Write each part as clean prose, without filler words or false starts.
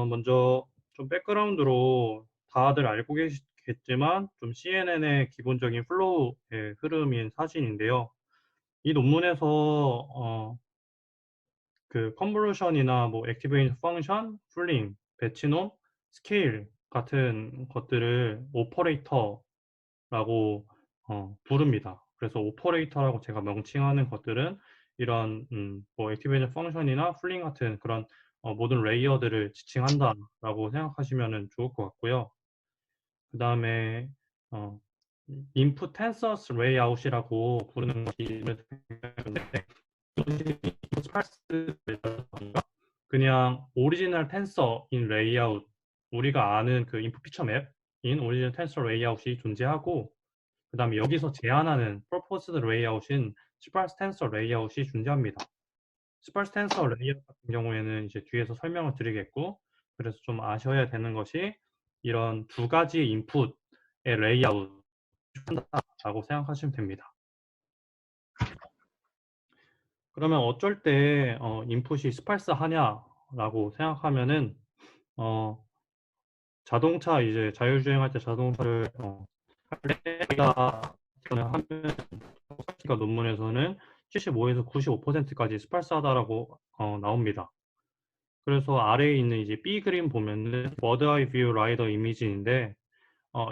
먼저 좀 백그라운드로 다들 알고 계시겠지만 좀 CNN의 기본적인 플로우의 흐름인 사진인데요. 이 논문에서 그 컨볼루션이나 뭐 액티베이션 펑션, 풀링, 배치놈, 스케일 같은 것들을 오퍼레이터라고 부릅니다. 그래서 오퍼레이터라고 제가 명칭하는 것들은 이런 뭐 액티베이션 펑션이나 풀링 같은 그런 모든 레이어들을 지칭한다라고 생각하시면 좋을 것 같고요. 그 다음에 input tensors layout이라고 부르는 것이 있는데 그냥 오리지널 텐서인 레이아웃, 우리가 아는 그 인풋 피처 맵인 오리지널 텐서 레이아웃이 존재하고, 그 다음에 여기서 제한하는 proposed 레이아웃인 스파르스 텐서 레이아웃이 존재합니다. 스파르스 텐서 레이아웃 같은 경우에는 이제 뒤에서 설명을 드리겠고, 그래서 좀 아셔야 되는 것이 이런 두 가지 인풋의 레이아웃 한다라고 생각하시면 됩니다. 그러면 어쩔 때 인풋이 스팔스 하냐라고 생각하면은 자동차 이제 자율주행할 때 자동차를 하면 논문에서는 75에서 95%까지 스팔스하다라고 나옵니다. 그래서 아래에 있는 이제 B 그림 보면은 버드 아이 뷰 라이더 이미지인데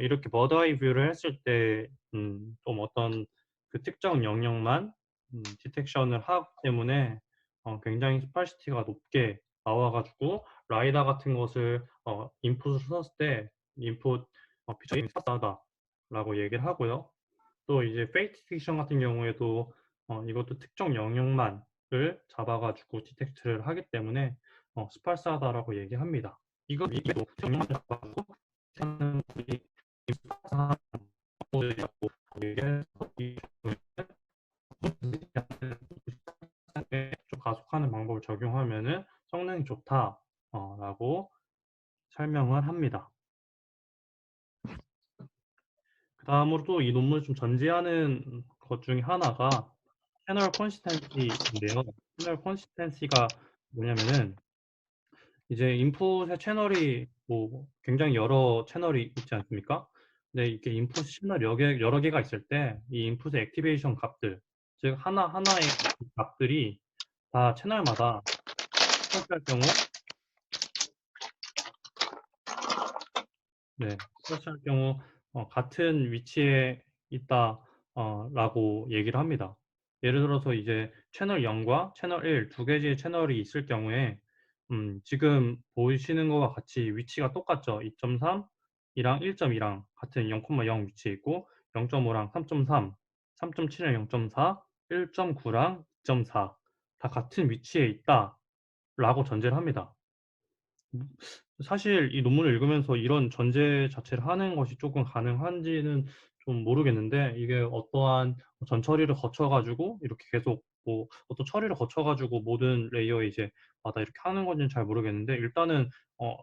이렇게 버드 아이 뷰를 했을 때 좀 어떤 그 특정 영역만 디텍션을 하기 때문에 굉장히 스팔시티가 높게 나와가지고 라이다 같은 것을 인풋을 썼을 때 인풋 피처링이 스파스하다라고 얘기를 하고요. 또 이제 페이스 디텍션 같은 경우에도 이것도 특정 영역만을 잡아가지고 디텍트를 하기 때문에 스팔스하다라고 얘기합니다. 이거 위에도 영역만 잡아가지고 좀 가속하는 방법을 적용하면은 성능이 좋다라고 설명을 합니다. 그 다음으로 또 이 논문을 좀 전제하는 것 중에 하나가 채널 컨시스텐시인데요. 채널 컨시스텐시가 뭐냐면은 이제 인풋의 채널이 뭐 굉장히 여러 채널이 있지 않습니까? 근데 이렇게 인풋 채널 여러 개가 있을 때 이 인풋의 액티베이션 값들, 즉 하나하나의 값들이 다 채널마다 설치할 경우 설치할 경우 같은 위치에 있다 라고 얘기를 합니다. 예를 들어서 이제 채널 0과 채널 1 두 개의 채널이 있을 경우에 지금 보이시는 것과 같이 위치가 똑같죠. 2.3 이랑 1.2랑 같은 0,0 위치에 있고 0.5랑 3.3, 3.7랑 0.4, 1.9랑 2.4 다 같은 위치에 있다 라고 전제를 합니다. 사실 이 논문을 읽으면서 이런 전제 자체를 하는 것이 조금 가능한지는 좀 모르겠는데, 이게 어떠한 전 처리를 거쳐 가지고 이렇게 계속 뭐 어떤 처리를 거쳐 가지고 모든 레이어에 이제 마다 이렇게 하는 건지는 잘 모르겠는데, 일단은 어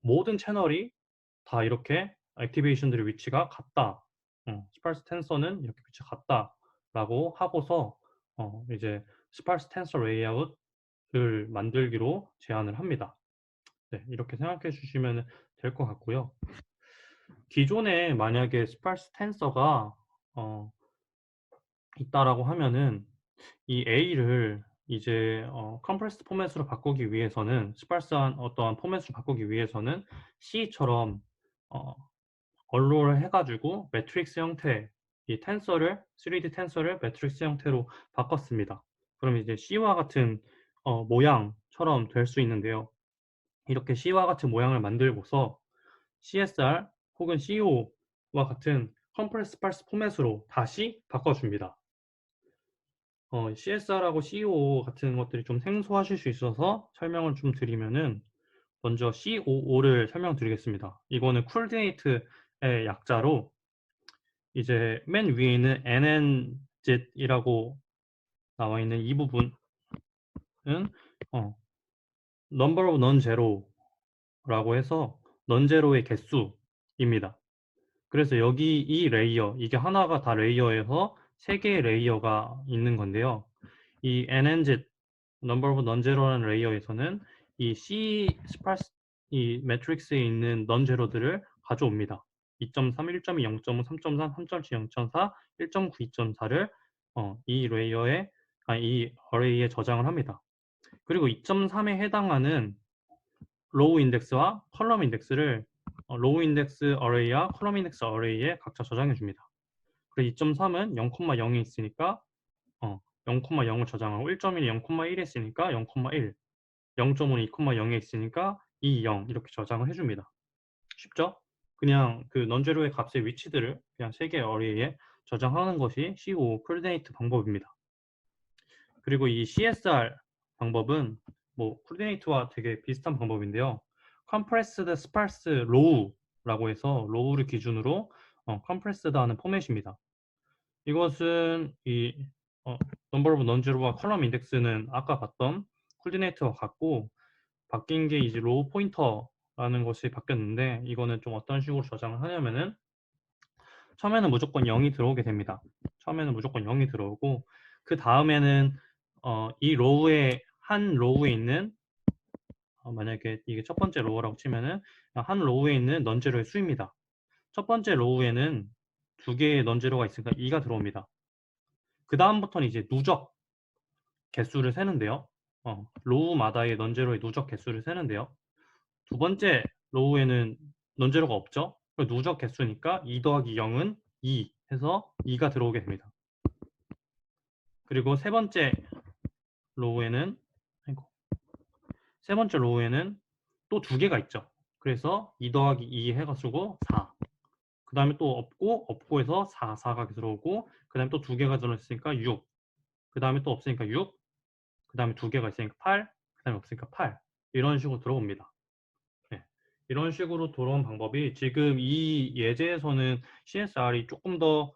모든 채널이 다 이렇게 액티베이션들의 위치가 같다. 스파르스 텐서는 이렇게 위치가 같다라고 하고서 이제 스파르스 텐서 레이아웃을 만들기로 제안을 합니다. 네, 이렇게 생각해 주시면 될 것 같고요. 기존에 만약에 스파르스 텐서가 있다라고 하면은 이 A를 이제 컴프레스드 포맷으로 바꾸기 위해서는, 스파르스한 어떠한 포맷으로 바꾸기 위해서는 C처럼 언로를 해가지고 매트릭스 형태, 이 텐서를 3D 텐서를 매트릭스 형태로 바꿨습니다. 그럼 이제 C와 같은 모양처럼 될 수 있는데요. 이렇게 C와 같은 모양을 만들고서 CSR 혹은 CO와 같은 컴프레스 스파르스 포맷으로 다시 바꿔줍니다. CSR하고 CO 같은 것들이 좀 생소하실 수 있어서 설명을 좀 드리면은, 먼저 COO를 설명드리겠습니다. 이거는 쿨디네이트의 약자로, 이제 맨 위에 있는 NNZ이라고 나와 있는 이 부분은 number of non-zero라고 해서 넌제로의 개수입니다. 그래서 여기 이 레이어, 이게 하나가 다 레이어에서 3개의 레이어가 있는 건데요. 이 nNZ number of non-zero라는 레이어에서는 이 C 스파스 이 매트릭스에 있는 non-zero들을 가져옵니다. 2.3, 1.2, 0.5, 3.3, 3.7, 0.4, 1.9, 2.4를 이 레이어에 이 어레이에 저장을 합니다. 그리고 2.3에 해당하는 로우 인덱스와 컬럼 인덱스를 로우 인덱스 어레이와 컬럼 인덱스 어레이에 각자 저장해 줍니다. 그리고 2.3은 0,0에 있으니까 0,0을 저장하고 1.1이 0,1에 있으니까 0,1, 0.5는 2,0에 있으니까 2, 0 이렇게 저장을 해줍니다. 쉽죠? 그냥 그 넌제로의 값의 위치들을 그냥 3개의 어레이에 저장하는 것이 CO 코디네이트 방법입니다. 그리고 이 CSR 방법은 뭐 코디네이트와 되게 비슷한 방법인데요. compressed sparse row라고 해서 row를 기준으로 compressed 하는 포맷입니다. 이것은 이 number of non-zero와 컬럼 인덱스는 아까 봤던 코디네이터와 같고 바뀐 게 이제 로우 포인터라는 것이 바뀌었는데 이거는 좀 어떤 식으로 저장을 하냐면은 처음에는 무조건 0이 들어오게 됩니다. 처음에는 무조건 0이 들어오고 그 다음에는 이 로우에 한 로우에 있는 만약에 이게 첫 번째 로우라고 치면은 한 로우에 있는 넌제로의 수입니다. 첫 번째 로우에는 2개의 넌제로가 있으니까 2가 들어옵니다. 그 다음부터는 이제 누적 개수를 세는데요. 로우마다의 넌제로의 누적 개수를 세는데요. 두 번째 로우에는 넌제로가 없죠. 누적 개수니까 2 더하기 0은 2 해서 2가 들어오게 됩니다. 그리고 세 번째 로우에는 또 2개가 있죠. 그래서 2 더하기 2 해가지고 4. 그 다음에 또 없고 해서 4, 4가 들어오고 그 다음에 또 2개가 들어있으니까 6. 그 다음에 또 없으니까 6. 그 다음에 2개가 있으니까 8. 그 다음에 없으니까 8. 이런 식으로 들어옵니다. 네. 이런 식으로 돌아온 방법이 지금 이 예제에서는 CSR이 조금 더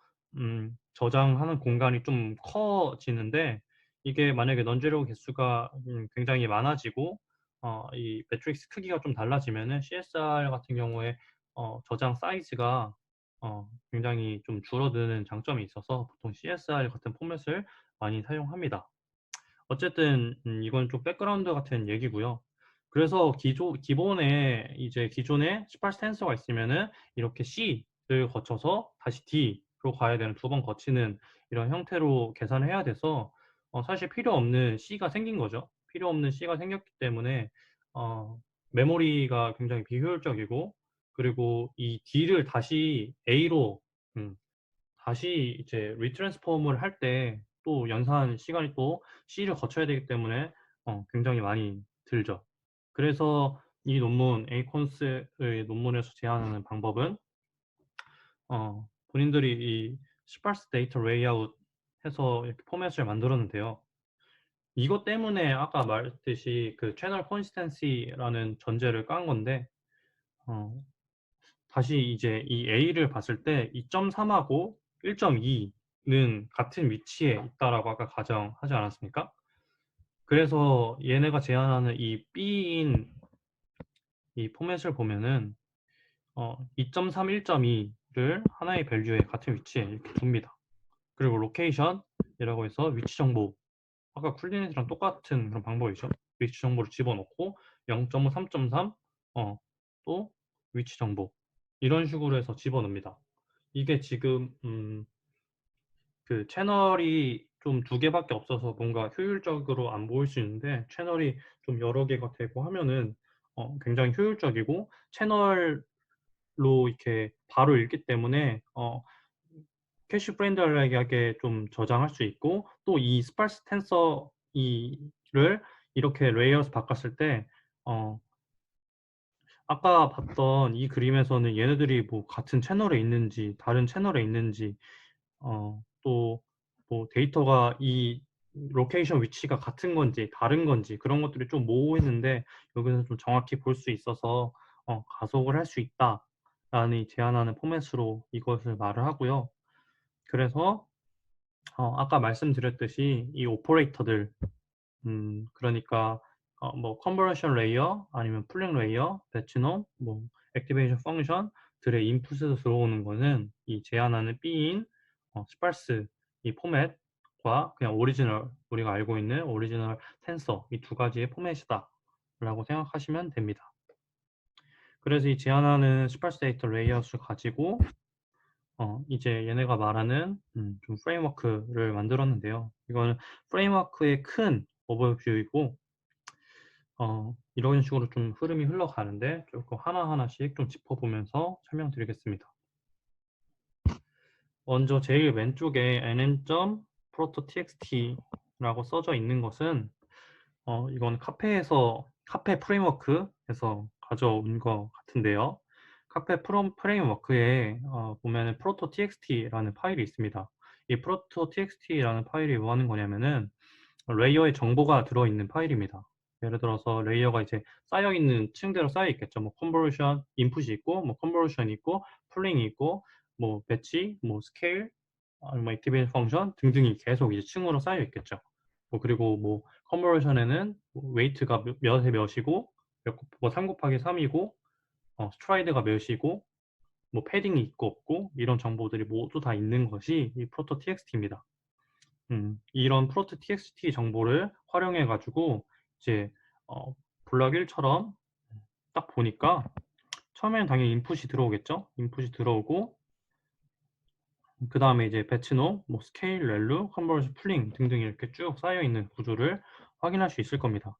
저장하는 공간이 좀 커지는데 이게 만약에 넌제로 개수가 굉장히 많아지고 이 매트릭스 크기가 좀 달라지면은 CSR 같은 경우에 저장 사이즈가 굉장히 좀 줄어드는 장점이 있어서 보통 CSR 같은 포맷을 많이 사용합니다. 어쨌든 이건 좀 백그라운드 같은 얘기고요. 그래서 기본에 이제 기존에 스파스 텐서가 있으면은 이렇게 C를 거쳐서 다시 D로 가야 되는 2번 거치는 이런 형태로 계산을 해야 돼서 사실 필요 없는 C가 생긴 거죠. 필요 없는 C가 생겼기 때문에 메모리가 굉장히 비효율적이고 그리고 이 D를 다시 A로 음, 다시 이제 리트랜스폼을 할 때 또 연산 시간이 또 C를 거쳐야 되기 때문에 굉장히 많이 들죠. 그래서 이 논문 에이콘스의 논문에서 제안하는 방법은 본인들이 이 스파스 데이터 레이아웃 해서 이렇게 포맷을 만들었는데요. 이것 때문에 아까 말했듯이 그 채널 컨시스텐시라는 전제를 깐 건데 어, 다시 이제 이 A를 봤을 때 2.3하고 1.2는 같은 위치에 있다라고 아까 가정하지 않았습니까? 그래서 얘네가 제안하는 이 B인 이 포맷을 보면은 2.3, 1.2를 하나의 밸류에 같은 위치에 이렇게 둡니다. 그리고 로케이션이라고 해서 위치 정보 아까 쿨리넷이랑 똑같은 그런 방법이죠. 위치 정보를 집어넣고 0.5, 3.3 또 위치 정보 이런 식으로 해서 집어넣습니다. 이게 지금 그 채널이 좀 2개밖에 없어서 뭔가 효율적으로 안 보일 수 있는데 채널이 좀 여러 개가 되고 하면은 굉장히 효율적이고 채널로 이렇게 바로 읽기 때문에 캐시 프렌들리하게 좀 저장할 수 있고 또 이 스파스 텐서 이를 이렇게 레이어에서 바꿨을 때 아까 봤던 이 그림에서는 얘네들이 뭐 같은 채널에 있는지 다른 채널에 있는지 또 뭐 데이터가 이 로케이션 위치가 같은 건지 다른 건지 그런 것들이 좀 모호했는데 여기서 좀 정확히 볼 수 있어서 가속을 할 수 있다라는 제안하는 포맷으로 이것을 말을 하고요. 그래서 아까 말씀드렸듯이 이 오퍼레이터들 그러니까 뭐 컨버전 레이어 아니면 풀링 레이어, 배치놈, 뭐 액티베이션 펑션들의 인풋에서 들어오는 거는 이 제한하는 B인 스파스 이 포맷과 그냥 오리지널 우리가 알고 있는 오리지널 텐서 이 두 가지의 포맷이다 라고 생각하시면 됩니다. 그래서 이 제한하는 스파스 데이터 레이아웃을 가지고 이제 얘네가 말하는 좀 프레임워크를 만들었는데요. 이거는 프레임워크의 큰 오버뷰이고 이런 식으로 좀 흐름이 흘러가는데 조금 하나하나씩 좀 짚어보면서 설명드리겠습니다. 먼저 제일 왼쪽에 nn.proto.txt라고 써져 있는 것은 이건 카페 프레임워크에서 가져온 것 같은데요. 카페 프레임워크에 보면은 proto.txt라는 파일이 있습니다. 이 proto.txt라는 파일이 뭐 하는 거냐면은 레이어의 정보가 들어있는 파일입니다. 예를 들어서 레이어가 이제 쌓여있는 층대로 쌓여있겠죠. 뭐 컨버전 인풋이 있고, 뭐 컨버전이 있고, 풀링이 있고, 뭐 배치, 뭐 스케일, 뭐 액티베이션 펑션 등등이 계속 이제 층으로 쌓여 있겠죠. 뭐 그리고 뭐 컨버전에는 웨이트가 몇에 몇이고, 뭐 3 곱하기 3이고, 스트라이드가 몇이고, 뭐 패딩이 있고 없고 이런 정보들이 모두 다 있는 것이 이 proto txt입니다. 이런 프로토 txt 정보를 활용해 가지고 이제 블럭 1처럼 딱 보니까 처음에는 당연히 인풋이 들어오겠죠. 인풋이 들어오고 그다음에 이제 배치놈, 뭐 스케일, 렐루, 컨버전, 풀링 등등 이렇게 쭉 쌓여 있는 구조를 확인할 수 있을 겁니다.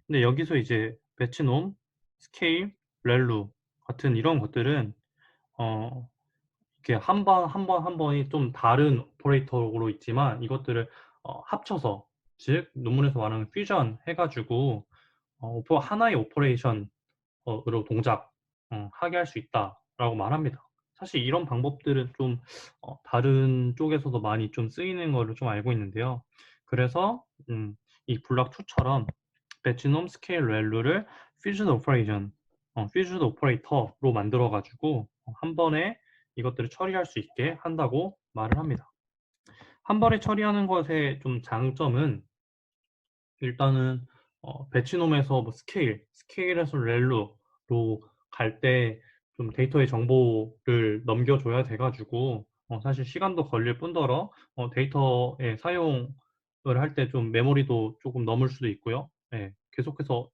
근데 여기서 이제 배치놈, 스케일, 렐루 같은 이런 것들은 어 이렇게 한 번이 좀 다른 오퍼레이터로 있지만 이것들을 합쳐서 즉 논문에서 말하는 퓨전 해 가지고 하나의 오퍼레이션 으로 동작 하게 할 수 있다라고 말합니다. 사실 이런 방법들은 좀 다른 쪽에서도 많이 좀 쓰이는 거를 좀 알고 있는데요. 그래서 이 블록 2처럼 배치놈, 스케일, 렐루를 퓨전 오퍼레이션 퓨전 오퍼레이터로 만들어 가지고 한 번에 이것들을 처리할 수 있게 한다고 말을 합니다. 한 번에 처리하는 것의 좀 장점은 일단은 배치놈에서 뭐 스케일에서 렐로로 갈 때 좀 데이터의 정보를 넘겨줘야 돼 가지고 사실 시간도 걸릴 뿐더러 데이터의 사용을 할 때 좀 메모리도 조금 넘을 수도 있고요. 예. 계속해서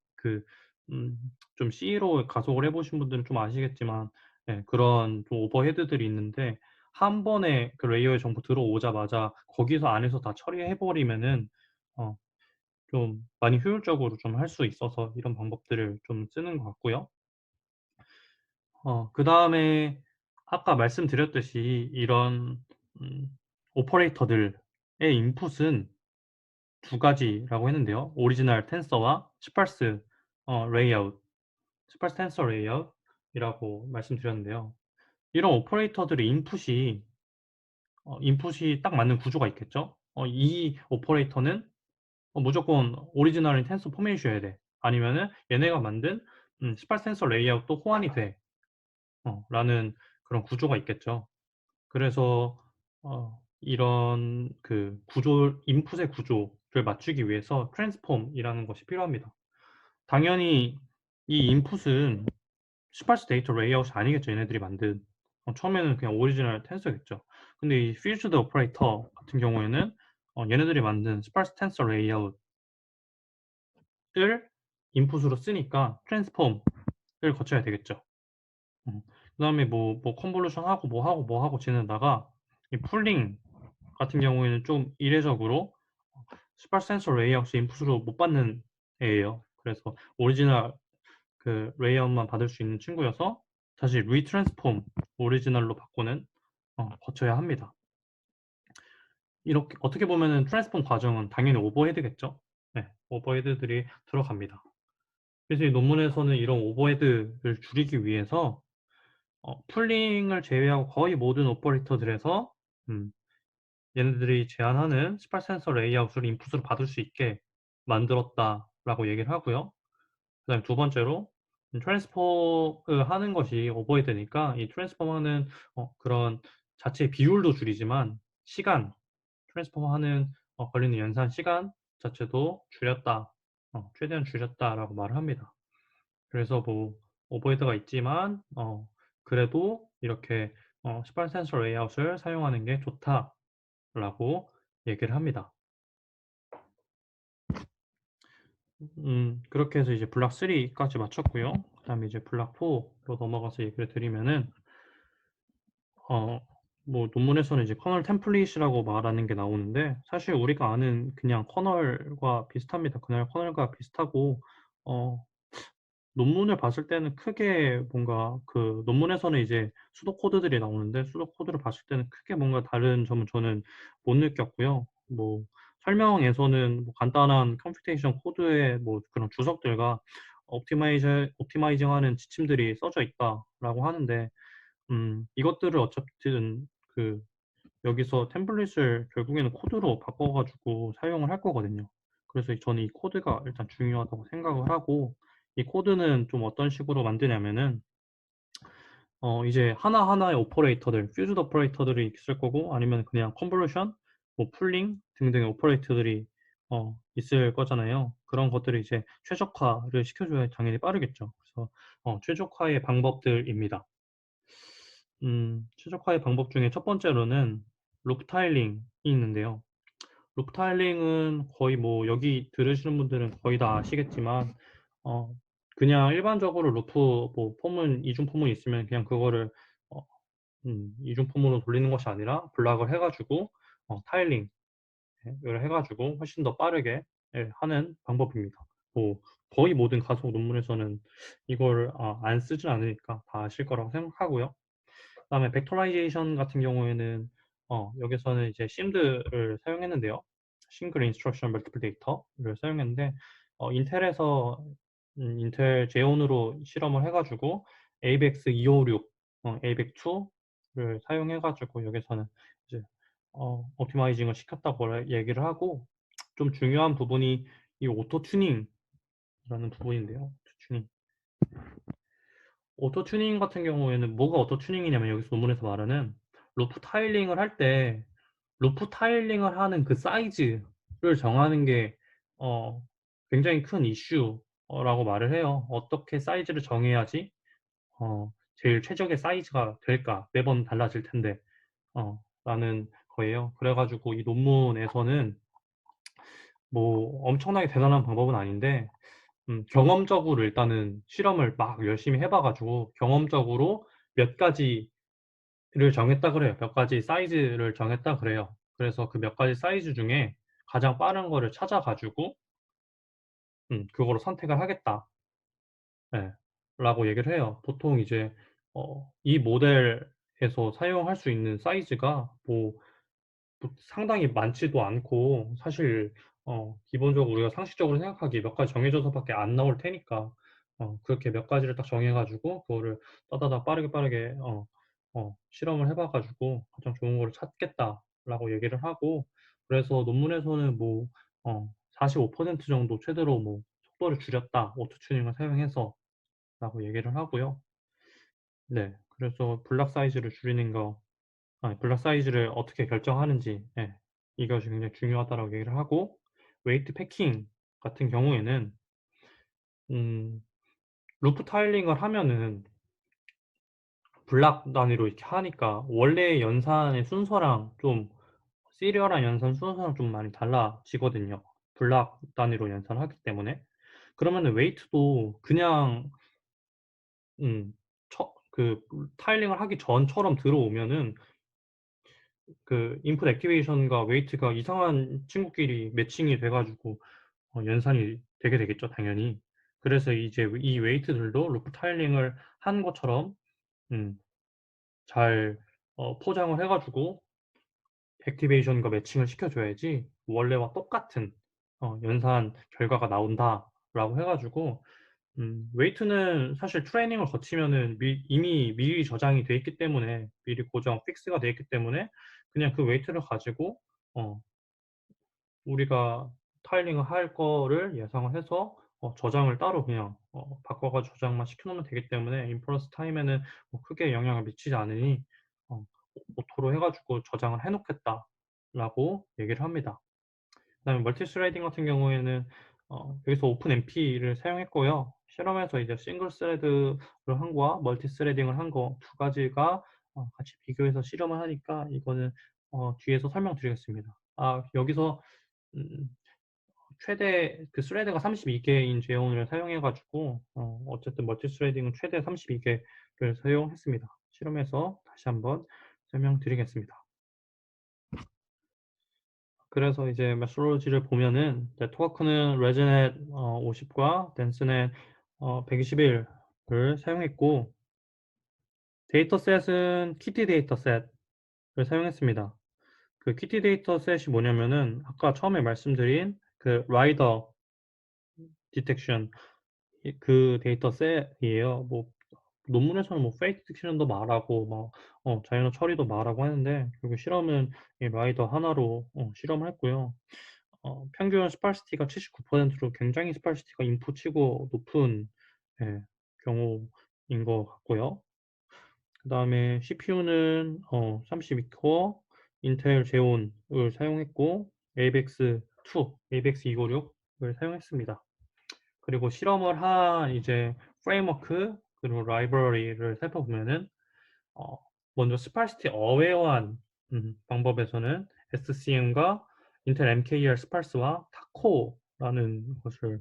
좀 C로 가속을 해 보신 분들은 좀 아시겠지만 예 그런 좀 오버헤드들이 있는데 한 번에 그 레이어의 정보 들어오자마자 거기서 안에서 다 처리해 버리면은 어 좀 많이 효율적으로 좀 할 수 있어서 이런 방법들을 좀 쓰는 것 같고요. 그다음에 아까 말씀드렸듯이 이런 음 오퍼레이터들의 인풋은 두 가지라고 했는데요. 오리지널 텐서와 스파스 레이아웃, 스파스 텐서 레이아웃이라고 말씀드렸는데요. 이런 오퍼레이터들의 인풋이 딱 맞는 구조가 있겠죠. 이 오퍼레이터는 무조건 오리지널인 텐서 포맷이어야 돼. 아니면은 얘네가 만든 스파스 텐서 레이아웃도 호환이 돼. 라는 그런 구조가 있겠죠. 그래서 이런 그 구조 인풋의 구조를 맞추기 위해서 트랜스폼이라는 것이 필요합니다. 당연히 이 인풋은 스파스 데이터 레이아웃이 아니겠죠, 얘네들이 만든. 처음에는 그냥 오리지널 텐서겠죠. 근데 이 퓨즈드 오퍼레이터 같은 경우에는 얘네들이 만든 스파스 텐서 레이아웃을 인풋으로 쓰니까 트랜스폼을 거쳐야 되겠죠. 그다음에 뭐 컨볼루션 하고 뭐 하고 지내다가 이 풀링 같은 경우에는 좀 이례적으로 스파스 센서 레이아웃 인풋으로 못 받는 애예요. 그래서 오리지널 그 레이아웃만 받을 수 있는 친구여서 다시 리트랜스폼 오리지널로 바꾸는 거쳐야 합니다. 이렇게 어떻게 보면은 트랜스폼 과정은 당연히 오버헤드겠죠. 네, 오버헤드들이 들어갑니다. 그래서 이 논문에서는 이런 오버헤드를 줄이기 위해서 풀링을 제외하고 거의 모든 오퍼레이터들에서 음 얘네들이 제한하는 스파스 센서 레이아웃을 인풋으로 받을 수 있게 만들었다라고 얘기를 하고요. 그다음에 두 번째로 트랜스폼을 하는 것이 오버헤드니까 이 트랜스폼하는 그런 자체의 비율도 줄이지만 시간 트랜스폼하는 걸리는 연산 시간 자체도 줄였다. 최대한 줄였다라고 말을 합니다. 그래서 뭐 오버헤드가 있지만 그래도 이렇게 18 센서 레이아웃을 사용하는 게 좋다라고 얘기를 합니다. 그렇게 해서 이제 블락 3까지 마쳤고요. 그다음에 이제 블락 4로 넘어가서 얘기를 드리면은 어 뭐 논문에서는 이제 커널 템플릿이라고 말하는 게 나오는데 사실 우리가 아는 그냥 커널과 비슷합니다. 그냥 커널과 비슷하고 어 논문을 봤을 때는 크게 뭔가 그 논문에서는 이제 수도 코드들이 나오는데 수도 코드를 봤을 때는 크게 뭔가 다른 점은 저는 못 느꼈고요. 뭐 설명에서는 뭐 간단한 컴퓨테이션 코드의 뭐 그런 주석들과 옵티마이징하는 지침들이 써져 있다라고 하는데 이것들을 어차피든 그 여기서 템플릿을 결국에는 코드로 바꿔 가지고 사용을 할 거거든요. 그래서 저는 이 코드가 일단 중요하다고 생각을 하고 이 코드는 좀 어떤 식으로 만드냐면은 이제 하나하나의 오퍼레이터들, 퓨즈드 오퍼레이터들이 있을 거고 아니면 그냥 컨볼루션, 뭐 풀링 등등의 오퍼레이터들이 있을 거잖아요. 그런 것들을 이제 최적화를 시켜 줘야 당연히 빠르겠죠. 그래서 최적화의 방법들입니다. 최적화의 방법 중에 첫 번째로는 루프 타일링이 있는데요. 루프 타일링은 거의 뭐 여기 들으시는 분들은 거의 다 아시겠지만 어 그냥 일반적으로 루프 뭐 포문 이중 포문이 있으면 그냥 그거를 어 이중 포문으로 돌리는 것이 아니라 블락을 해 가지고 타일링 을 해 가지고 훨씬 더 빠르게 하는 방법입니다. 뭐 거의 모든 가속 논문에서는 이거를 안 쓰진 않으니까 다 아실 거라고 생각하고요. 그다음에 벡터라이제이션 같은 경우에는 여기서는 이제 심드를 사용했는데요. 싱글 인스트럭션 멀티플 데이터를 사용했는데 인텔에서 인텔 제온으로 실험을 해 가지고 AVEX 256 AVEX2를 사용해 가지고 여기서는 이제 옵티마이징을 시켰다고 얘기를 하고 좀 중요한 부분이 이 오토 튜닝이라는 부분인데요. 오토 튜닝. 오토 튜닝 같은 경우에는 뭐가 오토 튜닝이냐면 여기서 논문에서 말하는 루프 타일링을 할 때 루프 타일링을 하는 그 사이즈를 정하는 게 어 굉장히 큰 이슈라고 말을 해요. 어떻게 사이즈를 정해야지 제일 최적의 사이즈가 될까? 매번 달라질 텐데. 라는 거예요. 그래 가지고 이 논문에서는 뭐 엄청나게 대단한 방법은 아닌데 경험적으로 일단은 실험을 막 열심히 해봐 가지고 경험적으로 몇 가지를 정했다 그래요. 몇 가지 사이즈를 정했다 그래요. 그래서 그 몇 가지 사이즈 중에 가장 빠른 거를 찾아 가지고 그거로 선택을 하겠다. 예. 라고 얘기를 해요. 보통 이제 이 모델에서 사용할 수 있는 사이즈가 뭐 상당히 많지도 않고 사실 기본적으로 우리가 상식적으로 생각하기에 몇 가지 정해져서 밖에 안 나올 테니까 그렇게 몇 가지를 딱 정해 가지고 그거를 따다닥 빠르게 실험을 해봐 가지고 '가장 좋은 거를 찾겠다.'라고 얘기를 하고 그래서 논문에서는 뭐 45% 정도 최대로 뭐 "속도를 줄였다. 오토 튜닝을 사용해서."라고 얘기를 하고요. 네. 그래서 블락 사이즈를 줄이는 거 블락 사이즈를 어떻게 결정하는지 이것이 굉장히 중요하다라고 얘기를 하고 웨이트 패킹 같은 경우에는 음 루프 타일링을 하면은 블락 단위로 이렇게 하니까 원래의 연산의 순서랑 좀 시리얼한 연산 순서랑 좀 많이 달라지거든요, 블락 단위로 연산을 하기 때문에. 그러면은 웨이트도 그냥 음 그 타일링을 하기 전처럼 들어오면은 그 인풋 액티베이션과 웨이트가 이상한 친구끼리 매칭이 돼 가지고 연산이 되게 되겠죠 당연히. 그래서 이제 이 웨이트들도 루프 타일링을 한 것처럼 음 잘 포장을 해 가지고 액티베이션과 매칭을 시켜 줘야지 원래와 똑같은 연산 결과가 나온다라고 해 가지고 웨이트는 사실 트레이닝을 거치면은 이미 미리 저장이 돼 있기 때문에 미리 고정 픽스가 돼 있기 때문에 그냥 그 웨이트를 가지고 어 우리가 타일링을 할 거를 예상을 해서 저장을 따로 그냥 바꿔 가지고 저장만 시켜 놓으면 되기 때문에 인퍼런스 타임에는 뭐 크게 영향을 미치지 않으니 오토로 해 가지고 저장을 해 놓겠다라고 얘기를 합니다. 그다음에 멀티 스레딩 같은 경우에는 여기서 오픈MP를 사용했고요. 실험에서 이제 싱글 스레드를 한 거와 멀티 스레딩을 한 거 두 가지가 같이 비교해서 실험을 하니까 이거는 뒤에서 설명드리겠습니다. 여기서 음 최대 그 스레드가 32 개인 제온을 사용해 가지고 어쨌든 멀티 스레딩은 최대 32 개를 사용했습니다. 실험에서 다시 한번 설명드리겠습니다. 그래서 이제 메소로지를 보면은 네트워크는 레즈넷 50과 덴스넷 121을 사용했고, 데이터셋은 키티 데이터셋을 사용했습니다. 그 키티 데이터셋이 뭐냐면은 아까 처음에 말씀드린 그 라이더 디텍션 그 데이터셋이에요. 뭐 논문에서는 뭐 페이크 딕션도 말하고 막 자연어 처리도 말하고 하는데, 결국 실험은 이 라이더 하나로 실험을 했고요. 평균 스파르시티가 79%로 굉장히 스파르시티가 인프치고 높은, 예, 경우인 것 같고요. 그다음에 CPU는 32코어 인텔 제온을 사용했고 ABX 256을 사용했습니다. 그리고 실험을 한 이제 프레임워크 그리고 라이브러리를 살펴보면은 어 먼저 스파르시티 어웨어한 방법에서는 SCM과 인텔 MKR 스파르스와 타코라는 것을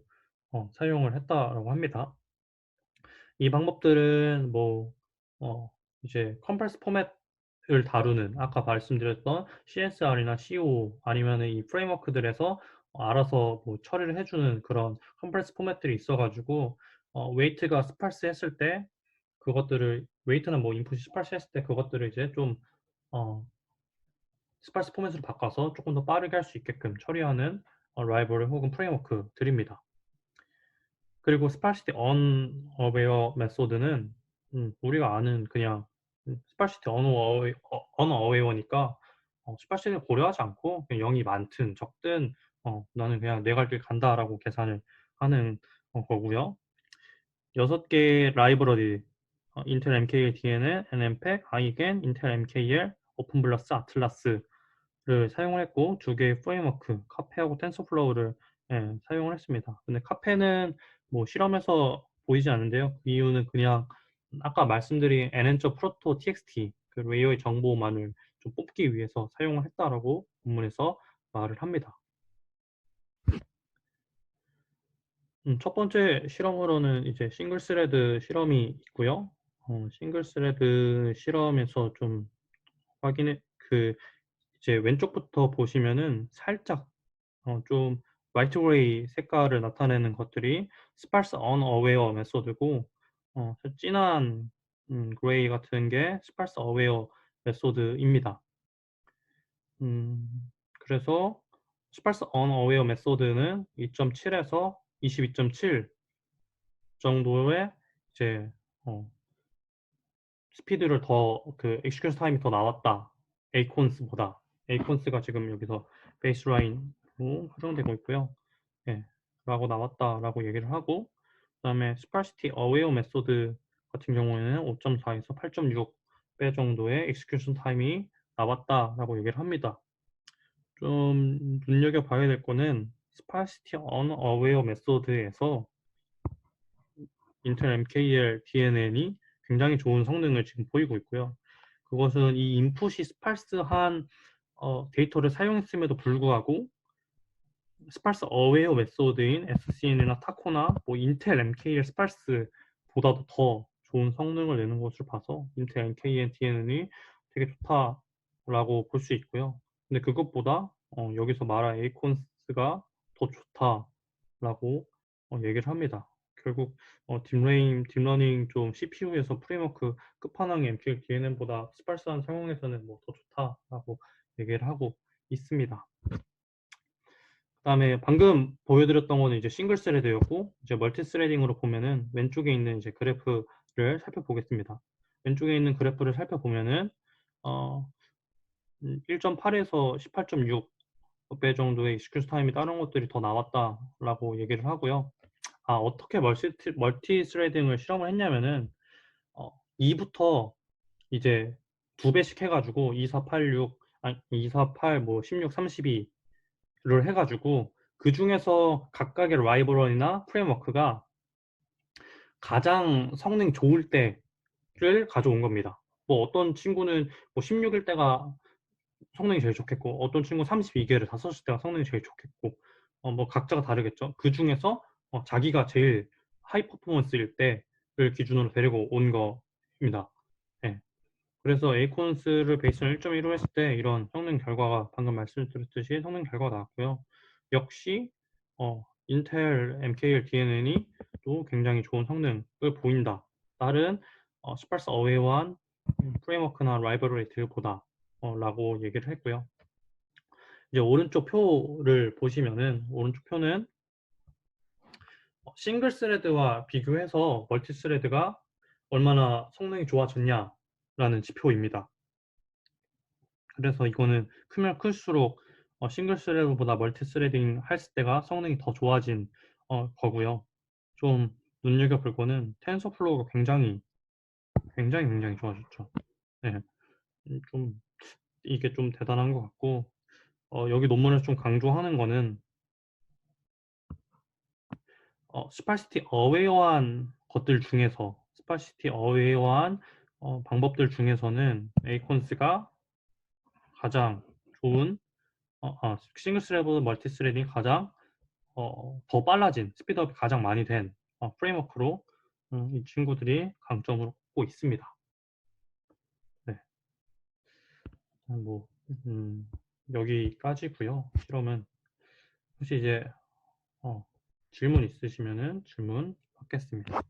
사용을 했다라고 합니다. 이 방법들은 뭐 이제 컴프레스 포맷을 다루는 아까 말씀드렸던 CSR이나 CO 아니면은 이 프레임워크들에서 알아서 뭐 처리를 해 주는 그런 컴프레스 포맷들이 있어 가지고 웨이트가 스파르스 했을 때 그것들을 웨이트나 뭐 인풋이 스파르스 했을 때 그것들을 이제 좀 어 스파르스 포맷으로 바꿔서 쪼끔 더 빠르게 할 수 있게끔 처리하는 라이브러리 혹은 프레임워크들입니다. 그리고 스파르시티 언어웨어 메소드는 우리가 아는 그냥 스파르시티 언어웨어니까 스파르시티를 고려하지 않고 그냥 0이 많든 적든 '나는 그냥 내 갈 길 간다.'라고 계산을 하는 거고요. 6 개의 라이브러리 인텔 MKL DNN, nmpack, igen, 인텔 MKL, 오픈블러스, 아틀라스를 사용을 했고 2 개의 프레임워크 카페하고 텐서플로우를 사용을 했습니다. 근데 카페는 뭐 실험에서 보이지 않는데요. 그 이유는 그냥 아까 말씀드린 nn proto txt 그 레이어의 정보만을 좀 뽑기 위해서 사용을 했다라고 본문에서 말을 합니다. 첫 번째 실험으로는 이제 싱글 스레드 실험이 있고요. 싱글 스레드 실험에서 좀 확인해 그 이제 왼쪽부터 보시면은 살짝 좀 화이트 그레이 색깔을 나타내는 것들이 스파르스 언어웨어 메소드고, 좀 진한 그레이 같은 게 스파르스 어웨어 메소드입니다. 음 그래서 스파르스 언어웨어 메소드는 2.7에서 22.7 정도의 이제 어 스피드를 더 그 execution 타임이 더 나왔다. 에이콘스보다. 에이콘스가 지금 여기서 베이스라인으로 설정되고 있고요. 예. 라고 나왔다라고 얘기를 하고, 그다음에 스파르시티 어웨어 메소드 같은 경우에는 5.4에서 8.6배 정도의 execution 타임이 나왔다라고 얘기를 합니다. 좀 눈여겨봐야 될 거는 스파르시티 언어웨어 메소드에서 인텔 MKL DNN이 굉장히 좋은 성능을 지금 보이고 있고요. 그것은 이 인풋이 스팔스한 데이터를 사용했음에도 불구하고 스팔스 어웨어 메소드인 SCN이나 타코나 뭐 인텔 MKL 스팔스보다도 더 좋은 성능을 내는 것을 봐서 인텔 MKL DNN이 되게 좋다라고 볼 수 있고요. 근데 그것보다 여기서 말한 에이콘스가 더 좋다라고 얘기를 합니다. 결국 딥러닝 좀 CPU에서 프레임워크 끝판왕의 MPL DNN보다 스팔스한 상황에서는 뭐 더 좋다라고 얘기를 하고 있습니다. 그다음에 방금 보여드렸던 거는 이제 싱글 스레드였고, 이제 멀티 스레딩으로 보면은 왼쪽에 있는 이제 그래프를 살펴보겠습니다. 왼쪽에 있는 그래프를 살펴보면은 어 1.8에서 18.6배 정도의 익스큐스 타임이 다른 것들이 더 나왔다라고 얘기를 하고요. 어떻게 멀티 스레딩을 실험을 했냐면은 2부터 이제 2배씩 해 가지고 2486 아니 248 뭐 16 32를 해 가지고 그중에서 각각의 라이브러리나 프레임워크가 가장 성능이 좋을 때를 가져온 겁니다. 뭐 어떤 친구는 뭐 16일 때가 성능이 제일 좋겠고, 어떤 친구는 32개를 다 썼을 때가 성능이 제일 좋겠고, 뭐 각자가 다르겠죠. 그중에서 자기가 제일 하이 퍼포먼스일 때를 기준으로 데리고 온 겁니다. 예. 그래서 에이콘스를 베이스로 1.15 했을 때 이런 성능 결과가, 방금 말씀드렸듯이 성능 결과가 나왔고요. 역시 인텔 MKL DNN이 또 굉장히 좋은 성능을 보인다. 다른 스파르스 어웨이한 프레임워크나 라이브러리들보다 라고 얘기를 했고요. 이제 오른쪽 표를 보시면은, 오른쪽 표는 싱글 스레드와 비교해서 멀티 스레드가 얼마나 성능이 좋아졌냐라는 지표입니다. 그래서 이거는 크면 클수록 싱글 스레드보다 멀티 스레딩 했을 때가 성능이 더 좋아진 거고요. 좀 눈여겨볼 거는 텐서플로우가 굉장히 좋아졌죠. 네. 좀 이게 좀 대단한 것 같고, 여기 논문에서 좀 강조하는 거는 스파시티 어웨어한 것들 중에서, 스파시티 어웨어한 방법들 중에서는 에이콘스가 가장 좋은, 싱글 스레드보다 멀티 스레딩이 가장 더 빨라진, 스피드업이 가장 많이 된 프레임워크로 이 친구들이 강점으로 꼽고 있습니다. 네. 뭐 여기까지고요. 실험은 혹시 이제 질문 있으시면은 질문 받겠습니다.